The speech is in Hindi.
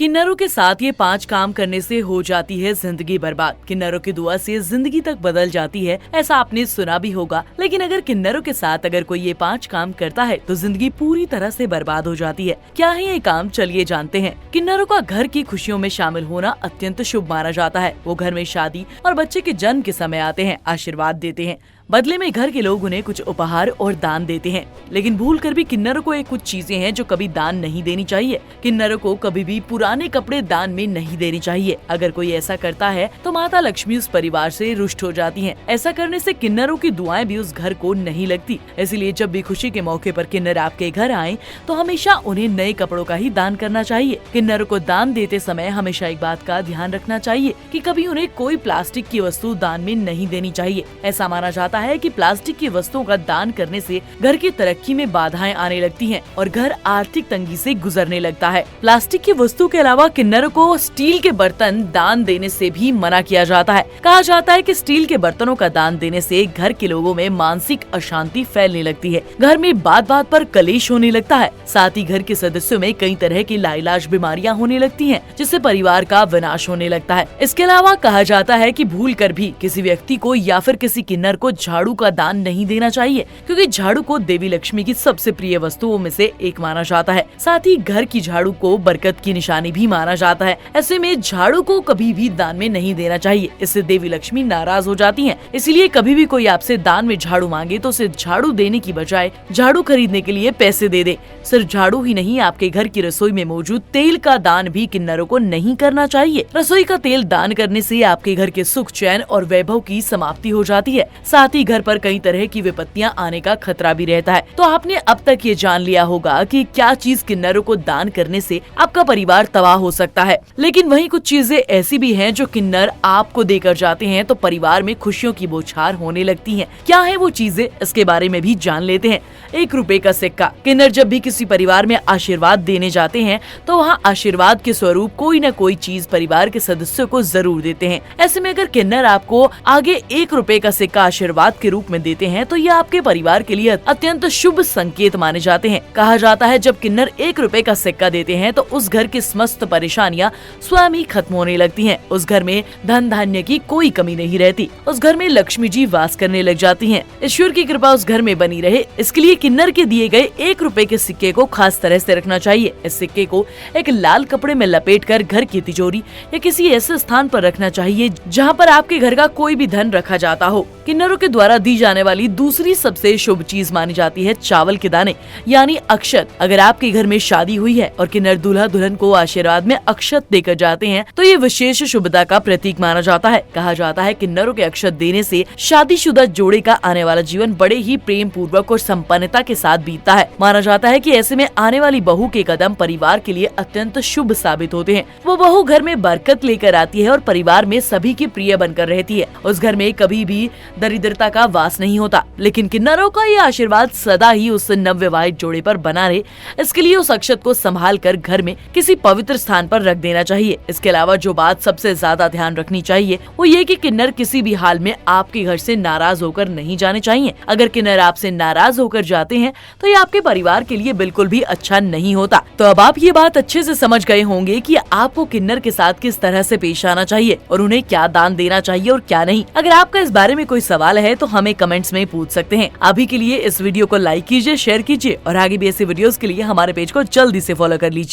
किन्नरों के साथ ये 5 काम करने से हो जाती है जिंदगी बर्बाद। किन्नरों की दुआ से जिंदगी तक बदल जाती है, ऐसा आपने सुना भी होगा। लेकिन अगर किन्नरों के साथ अगर कोई ये 5 काम करता है तो जिंदगी पूरी तरह से बर्बाद हो जाती है। क्या है ये काम, चलिए जानते हैं। किन्नरों का घर की खुशियों में शामिल होना अत्यंत शुभ माना जाता है। वो घर में शादी और बच्चे के जन्म के समय आते हैं, आशीर्वाद देते हैं। बदले में घर के लोग उन्हें कुछ उपहार और दान देते हैं। लेकिन भूल कर भी किन्नरों को एक कुछ चीजें हैं जो कभी दान नहीं देनी चाहिए। किन्नरों को कभी भी पुराने कपड़े दान में नहीं देने चाहिए। अगर कोई ऐसा करता है तो माता लक्ष्मी उस परिवार से रुष्ट हो जाती हैं। ऐसा करने से किन्नरों की दुआएं भी उस घर को नहीं लगती। इसलिए जब भी खुशी के मौके पर किन्नर आपके घर आए तो हमेशा उन्हें नए कपड़ों का ही दान करना चाहिए। किन्नरों को दान देते समय हमेशा एक बात का ध्यान रखना चाहिए कि कभी उन्हें कोई प्लास्टिक की वस्तु दान में नहीं देनी चाहिए। ऐसा माना जाता है कि प्लास्टिक की वस्तुओं का दान करने से घर की तरक्की में बाधाएं आने लगती हैं और घर आर्थिक तंगी से गुजरने लगता है। प्लास्टिक की वस्तु के अलावा किन्नरों को स्टील के बर्तन दान देने से भी मना किया जाता है। कहा जाता है कि स्टील के बर्तनों का दान देने से घर के लोगों में मानसिक अशांति फैलने लगती है। घर में बात बात पर कलेश होने लगता है। साथ ही घर के सदस्यों में कई तरह की लाइलाज बीमारियां होने लगती हैं, जिससे परिवार का विनाश होने लगता है। इसके अलावा कहा जाता है कि भूल कर भी किसी व्यक्ति को या फिर किसी किन्नर को झाड़ू का दान नहीं देना चाहिए, क्योंकि झाड़ू को देवी लक्ष्मी की सबसे प्रिय वस्तुओं में से एक माना जाता है। साथ ही घर की झाड़ू को बरकत की निशानी भी माना जाता है। ऐसे में झाड़ू को कभी भी दान में नहीं देना चाहिए, इससे देवी लक्ष्मी नाराज हो जाती हैं। इसलिए कभी भी कोई आपसे दान में झाड़ू मांगे तो उसे झाड़ू देने की बजाय झाड़ू खरीदने के लिए पैसे दे दे। सिर्फ झाड़ू ही नहीं, आपके घर की रसोई में मौजूद तेल का दान भी किन्नरों को नहीं करना चाहिए। रसोई का तेल दान करने से आपके घर के सुख, चैन और वैभव की समाप्ति हो जाती है। साथ ही घर पर कई तरह की विपत्तियां आने का खतरा भी रहता है। तो आपने अब तक ये जान लिया होगा कि क्या चीज किन्नरों को दान करने से आपका परिवार तबाह हो सकता है। लेकिन वहीं कुछ चीजें ऐसी भी हैं जो किन्नर आपको देकर जाते हैं तो परिवार में खुशियों की बौछार होने लगती है। क्या है वो चीजें, इसके बारे में भी जान लेते हैं। 1 रुपए का सिक्का। किन्नर जब भी किसी परिवार में आशीर्वाद देने जाते हैं तो वहाँ आशीर्वाद के स्वरूप कोई न कोई चीज परिवार के सदस्यों को जरूर देते हैं। ऐसे में अगर किन्नर आपको आगे 1 रुपए का सिक्का आशीर्वाद के रूप में देते हैं तो यह आपके परिवार के लिए अत्यंत शुभ संकेत माने जाते हैं। कहा जाता है जब किन्नर 1 रुपए का सिक्का देते हैं तो उस घर की समस्त परेशानियां स्वयं ही खत्म होने लगती हैं। उस घर में धन धान्य की कोई कमी नहीं रहती। उस घर में लक्ष्मी जी वास करने लग जाती हैं। ईश्वर की कृपा उस घर में बनी रहे, इसके लिए किन्नर के दिए गए 1 रुपए के सिक्के को खास तरह से रखना चाहिए। इस सिक्के को एक लाल कपड़े में लपेटकर घर की तिजोरी या किसी ऐसे स्थान पर रखना चाहिए जहाँ पर आपके घर का कोई भी धन रखा जाता हो। किन्नरों के द्वारा दी जाने वाली दूसरी सबसे शुभ चीज मानी जाती है चावल के दाने, यानी अक्षत। अगर आपके घर में शादी हुई है और किन्नर दूल्हा दुल्हन को आशीर्वाद में अक्षत देकर जाते हैं तो ये विशेष शुभता का प्रतीक माना जाता है। कहा जाता है किन्नरों के अक्षत देने से शादीशुदा जोड़े का आने वाला जीवन बड़े ही प्रेम पूर्वक और संपन्नता के साथ बीतता है। माना जाता है कि ऐसे में आने वाली बहू के कदम परिवार के लिए अत्यंत शुभ साबित होते हैं। वो बहू घर में बरकत लेकर आती है और परिवार में सभी की प्रिय बनकर रहती है। उस घर में कभी भी दरिद्रता का वास नहीं होता। लेकिन किन्नरों का ये आशीर्वाद सदा ही उस नवविवाहित जोड़े पर बना रहे, इसके लिए उस अक्षत को संभाल कर घर में किसी पवित्र स्थान पर रख देना चाहिए। इसके अलावा जो बात सबसे ज्यादा ध्यान रखनी चाहिए वो ये कि किन्नर किसी भी हाल में आपके घर से नाराज होकर नहीं जाने चाहिए। अगर किन्नर आपसे नाराज होकर जाते हैं तो ये आपके परिवार के लिए बिल्कुल भी अच्छा नहीं होता। तो अब आप ये बात अच्छे से समझ गए होंगे कि आपको किन्नर के साथ किस तरह से पेश आना चाहिए और उन्हें क्या दान देना चाहिए और क्या नहीं। अगर आपका इस बारे में कोई सवाल है तो हमें कमेंट्स में पूछ सकते हैं। अभी के लिए इस वीडियो को लाइक कीजिए, शेयर कीजिए और आगे भी ऐसे वीडियोस के लिए हमारे पेज को जल्दी से फॉलो कर लीजिए।